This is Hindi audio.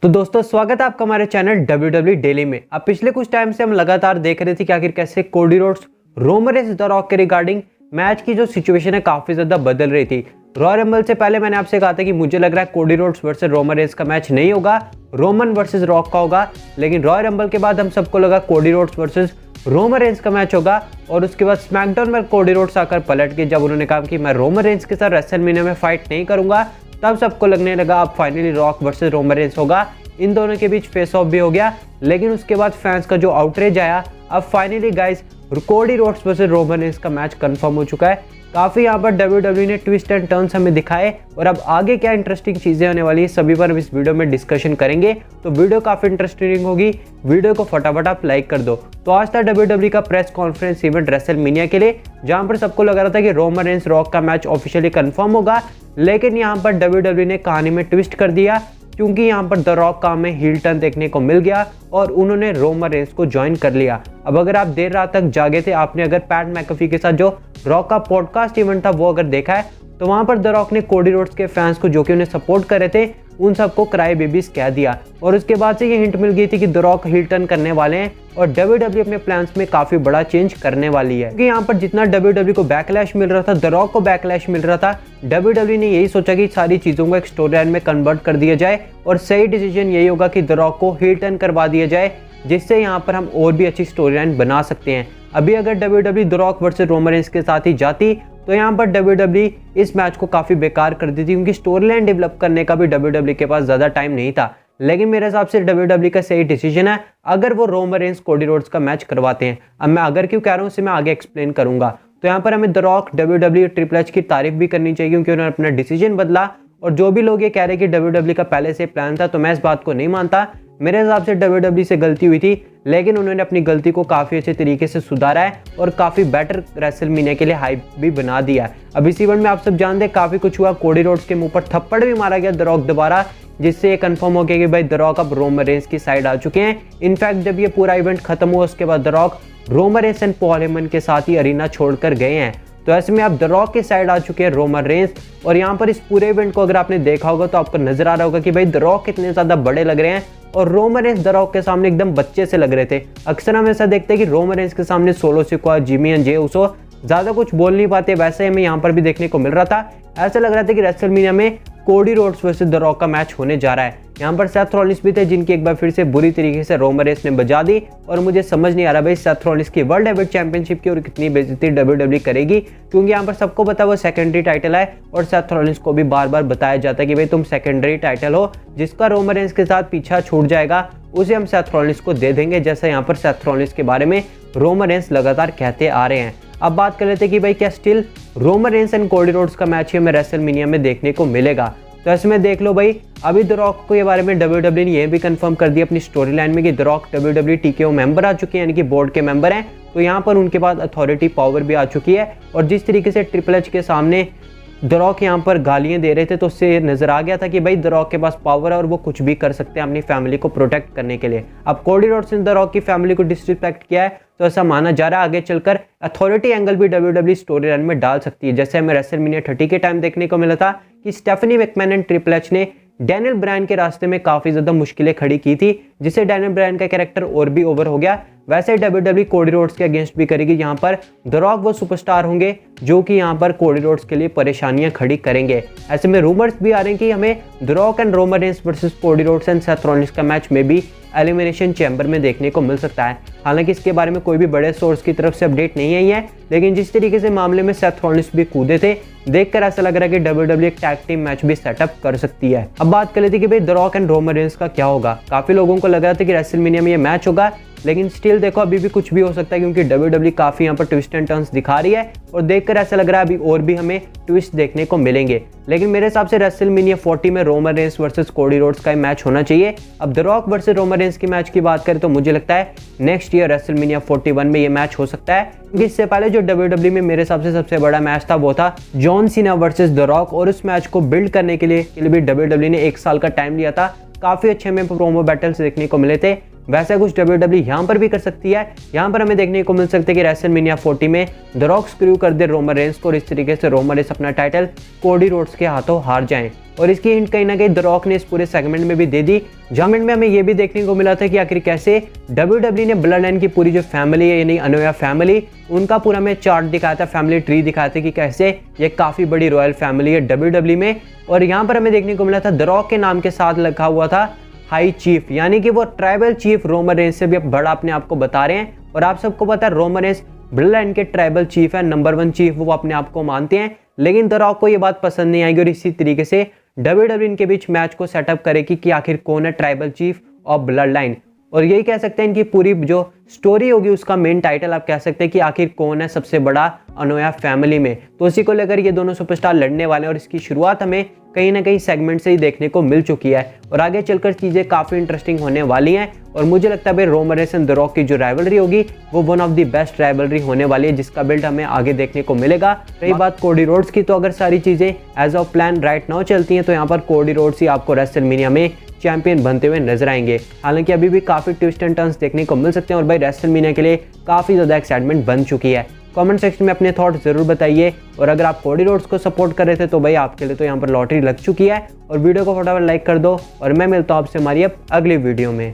तो दोस्तों स्वागत है आपका हमारे चैनल WWE डेली में। अब पिछले कुछ टाइम से हम लगातार देख रहे थे कि आखिर कैसे Cody Rhodes Roman Reigns the rock के रिगार्डिंग मैच की जो सिचुएशन है काफी ज्यादा बदल रही थी। रॉयल रंबल से पहले मैंने आपसे कहा था कि मुझे लग रहा है Cody Rhodes versus Roman Reigns का मैच नहीं होगा, रोमन वर्सेस रॉक का होगा। लेकिन रॉयल रंबल के बाद हम सबको लगा Cody Rhodes versus Roman Reigns का मैच होगा और उसके बाद स्मैकडाउन में कोडी रोड्स आकर पलट के जब उन्होंने कहा कि मैं रोमन रेंस के साथ रेसलमेनिया में फाइट नहीं करूंगा, तब सबको लगने लगा अब finally rock versus Roman Reigns होगा। इन दोनों के बीच फेस ऑफ भी हो गया, लेकिन उसके बाद फैंस का जो आउटरेज आया, अब finally guys Cody Rhodes versus Roman Reigns का मैच कंफर्म हो चुका है। काफी यहाँ पर WWE ने ट्विस्ट एंड टर्न्स हमें दिखाए और अब आगे क्या इंटरेस्टिंग चीजें होने वाली है सभी पर हम इस वीडियो में डिस्कशन करेंगे। तो वीडियो काफी इंटरेस्टिंग होगी, वीडियो को फटाफट आप लाइक कर दो। तो आज था WWE का प्रेस कॉन्फ्रेंस इवेंट रेसलमेनिया के लिए, जहां पर सबको लग रहा था कि रोमन रेंस रॉक का मैच ऑफिशियली कंफर्म होगा, लेकिन यहाँ पर WWE ने कहानी में ट्विस्ट कर दिया क्योंकि यहाँ पर द रॉक का हमें हील टर्न देखने को मिल गया और उन्होंने रोमन रेंस को ज्वाइन कर लिया। अब अगर आप देर रात तक जागे थे, आपने अगर पैट मैकफी के साथ जो रॉक का पॉडकास्ट इवेंट था वो अगर देखा है, तो वहां पर द रॉक ने कोडी रोड्स के फैंस को जो कि उन्हें सपोर्ट कर रहे थे उन सबको क्राई बेबीज कह दिया और उसके बाद से ये हिंट मिल गई थी कि द रॉक हील टर्न करने वाले हैं और WWE अपने प्लान्स में काफी बड़ा चेंज करने वाली है। क्योंकि यहाँ पर जितना WWE को बैकलैश मिल रहा था, द रॉक को बैकलैश मिल रहा था, WWE ने यही सोचा कि सारी चीजों को एक स्टोरी लाइन में कन्वर्ट कर दिया जाए और सही डिसीजन यही होगा कि द रॉक को हील टर्न करवा दिया जाए, जिससे यहाँ पर हम और भी अच्छी स्टोरी लाइन बना सकते हैं। अभी अगर WWE the rock versus Roman Reigns के साथ ही जाती तो यहाँ पर WWE इस मैच को काफी बेकार कर दी थी, क्योंकि स्टोरी लाइन डेवलप करने का भी WWE के पास ज्यादा टाइम नहीं था। लेकिन मेरे हिसाब से WWE का सही डिसीजन है अगर वो रोमन रेंस कोडी रोड्स का मैच करवाते हैं। अब मैं अगर क्यों कह रहा हूँ उसे मैं आगे एक्सप्लेन करूंगा। तो यहाँ पर हमें the Rock WWE triple H की तारीफ भी करनी चाहिए क्योंकि उन्होंने अपना डिसीजन बदला। और जो भी लोग ये कह रहे हैं कि WWE का पहले से प्लान था, तो मैं इस बात को नहीं मानता। मेरे हिसाब से WWE से गलती हुई थी, लेकिन उन्होंने अपनी गलती को काफी अच्छे तरीके से सुधारा है और काफी बेटर रेसलमेनिया के लिए हाइप भी बना दिया है। अब इस इवेंट में आप सब जानते हैं काफी कुछ हुआ। कोडी रोड्स के मुंह पर थप्पड़ भी मारा गया द रॉक दोबारा, जिससे ये कंफर्म हो गया कि भाई द रॉक अब रोमन रेंस की साइड आ चुके हैं। इनफैक्ट जब ये पूरा इवेंट खत्म हुआ उसके बाद the rock Roman Reigns and Paul Heyman के साथ ही अरीना छोड़कर गए हैं। तो ऐसे में अब द रॉक की साइड आ चुके हैं रोमन रेंस। और यहाँ पर इस पूरे इवेंट को अगर आपने देखा होगा तो आपको नजर आ रहा होगा कि भाई द रॉक कितने ज्यादा बड़े लग रहे हैं और रोमन रेंस द रॉक के सामने एकदम बच्चे से लग रहे थे। अक्सर हम ऐसा देखते हैं कि रोमन रेंस के सामने सोलो सिक्वा, जिमी एंड जे उसो ज्यादा कुछ बोल नहीं पाते, वैसे हमें यहाँ पर भी देखने को मिल रहा था। ऐसा लग रहा था कि रेसलमेनिया में Cody Rhodes versus the rock का मैच होने जा रहा है। यहाँ पर सेथ रॉलिंस भी थे जिनकी एक बार फिर से बुरी तरीके से रोमन रेंस ने बजा दी और मुझे समझ नहीं आ रहा भाई सेथ रॉलिंस की वर्ल्ड हेवीवेट चैंपियनशिप की और कितनी बेइज्जती WWE करेगी, क्योंकि यहाँ पर सबको पता वो सेकेंडरी टाइटल है और सेथ रॉलिंस को भी बार बार बताया जाता है कि भाई तुम सेकेंडरी टाइटल हो, जिसका रोमन रेंस के साथ पीछा छूट जाएगा उसे हम सेथ रॉलिंस को दे देंगे, जैसा यहाँ पर सेथ रॉलिंस के बारे में रोमन रेंस लगातार कहते आ रहे हैं। अब बात कर लेते हैं कि भाई क्या still Roman Reigns and Cody Rhodes का मैच हमें रेसलमेनिया में देखने को मिलेगा। तो ऐसे में देख लो भाई, अभी द रॉक को ये बारे में WWE ने यह भी कंफर्म कर दिया अपनी स्टोरी लाइन में कि the Rock WWE TKO member आ चुके हैं, यानी कि बोर्ड के मेंबर हैं। तो यहाँ पर उनके पास अथॉरिटी पावर भी आ चुकी है और जिस तरीके से ट्रिपल एच के सामने द रॉक यहाँ पर गालियां दे रहे थे, तो उससे नजर आ गया था कि भाई द रॉक के पास पावर है और वो कुछ भी कर सकते हैं अपनी फैमिली को प्रोटेक्ट करने के लिए। अब कोडी रोड्स ने द रॉक की फैमिली को डिसरिस्पेक्ट किया है, तो ऐसा माना जा रहा है आगे चलकर अथॉरिटी एंगल भी WWE स्टोरी लाइन में डाल सकती है। जैसे हमें रेसलमेनिया 30 के टाइम देखने को मिला था कि Stephanie McMahon and triple H ने डैनियल ब्रायन के रास्ते में काफी ज्यादा मुश्किलें खड़ी की थी, जिससे डैनियल ब्रायन का कैरेक्टर और भी ओवर हो गया। वैसे WWE कोडी रोड्स के अगेंस्ट भी करेगी, यहाँ पर द रॉक वो सुपरस्टार होंगे जो कि यहाँ पर कोडी रोड्स के लिए परेशानियां खड़ी करेंगे। ऐसे में रूमर्स भी आ रहे हैं कि हमें the rock and Roman Reigns versus Cody Rhodes and Seth Rollins का मैच में भी एलिमिनेशन चैम्बर में देखने को मिल सकता है। हालांकि इसके बारे में कोई भी बड़े सोर्स की तरफ से अपडेट नहीं आई है, लेकिन जिस तरीके से मामले में सेथ रॉलिंस भी कूदे थे, देखकर ऐसा लग रहा है कि WWE एक टैग टीम मैच भी सेटअप कर सकती है। अब बात कर लेते हैं कि भाई the rock and Roman Reigns का क्या होगा। काफी लोगों को लग रहा था कि रेसलमेनिया में ये मैच होगा, लेकिन स्टिल देखो अभी भी कुछ भी हो सकता है, क्योंकि WWE काफी यहाँ पर ट्विस्ट एंड टर्न्स दिखा रही है और देखकर ऐसा लग रहा है अभी और भी हमें ट्विस्ट देखने को मिलेंगे। लेकिन मेरे हिसाब से रेसलमेनिया 40 में Roman Reigns versus Cody Rhodes का मैच होना चाहिए। अब the rock versus Roman Reigns की मैच की बात करें तो मुझे लगता है नेक्स्ट ईयर रेसलमेनिया 41 में ये मैच हो सकता है, क्योंकि इससे पहले जो WWE में मेरे हिसाब से सबसे बड़ा मैच था वो था John Cena versus the rock, और उस मैच को बिल्ड करने के लिए भी WWE ने 1 साल का टाइम लिया था। काफी अच्छे में प्रोमो बैटल्स देखने को मिले थे। वैसा कुछ WWE यहाँ पर भी कर सकती है। यहाँ पर हमें देखने को मिल सकता है कि रेसलमेनिया 40 में द रॉक स्क्रू कर दे रोमन रेंस को और इस तरीके से रोमन रेंस अपना टाइटल कोडी रोड्स के हाथों हार जाएं। और इसकी हिंट कहीं ना कहीं द रॉक ने इस पूरे सेगमेंट में भी दे दी। सेगमेंट में हमें ये भी देखने को मिला था कि आखिर कैसे WWE ने ब्लड लाइन की पूरी जो फैमिली है यानी अनोया फैमिली, उनका पूरा में चार्ट दिखाया था, फैमिली ट्री दिखाया था कि कैसे ये काफी बड़ी रॉयल फैमिली है WWE में। और यहाँ पर हमें देखने को मिला था द रॉक के नाम के साथ लिखा हुआ था हाई चीफ, यानी कि वो ट्राइबल चीफ रोमन रेंस से भी बड़ा अपने आप को बता रहे हैं। और आप सबको पता है रोमन रेंस ब्लड लाइन के ट्राइबल चीफ है, नंबर 1 चीफ वो अपने आप को मानते हैं। लेकिन द रॉक को ये बात पसंद नहीं आएगी और इसी तरीके से WWE इनके बीच मैच को सेटअप करेगी कि आखिर कौन है tribal chief of blood line. और यही कह सकते हैं इनकी पूरी जो स्टोरी होगी उसका मेन टाइटल आप कह सकते हैं कि आखिर कौन है सबसे बड़ा अनोया फैमिली में। तो उसी को लेकर ये दोनों सुपरस्टार लड़ने वाले हैं और इसकी शुरुआत हमें कहीं ना कहीं सेगमेंट से ही देखने को मिल चुकी है और आगे चलकर चीजें काफी इंटरेस्टिंग होने वाली हैं। और मुझे लगता है भाई Roman Reigns and the rock की जो राइवलरी होगी वो one of the best rivalry होने वाली है, जिसका बिल्ड हमें आगे देखने को मिलेगा। रही बात कोडी रोड्स की, तो अगर सारी चीजें as of plan right now चलती हैं तो यहाँ पर कोडी रोड्स ही आपको रेसलमेनिया में चैंपियन बनते हुए नजर आएंगे। हालांकि अभी भी काफी ट्विस्ट एंड टर्न्स देखने को मिल सकते हैं और भाई रेसलमेनिया के लिए काफी ज्यादा एक्साइटमेंट बन चुकी है। कमेंट सेक्शन में अपने थॉट जरूर बताइए। और अगर आप कोडी रोड्स को सपोर्ट कर रहे थे तो भाई आपके लिए तो यहाँ पर लॉटरी लग चुकी है। और वीडियो को फटाफट लाइक कर दो और मैं मिलता हूँ आपसे हमारी अब अगली वीडियो में।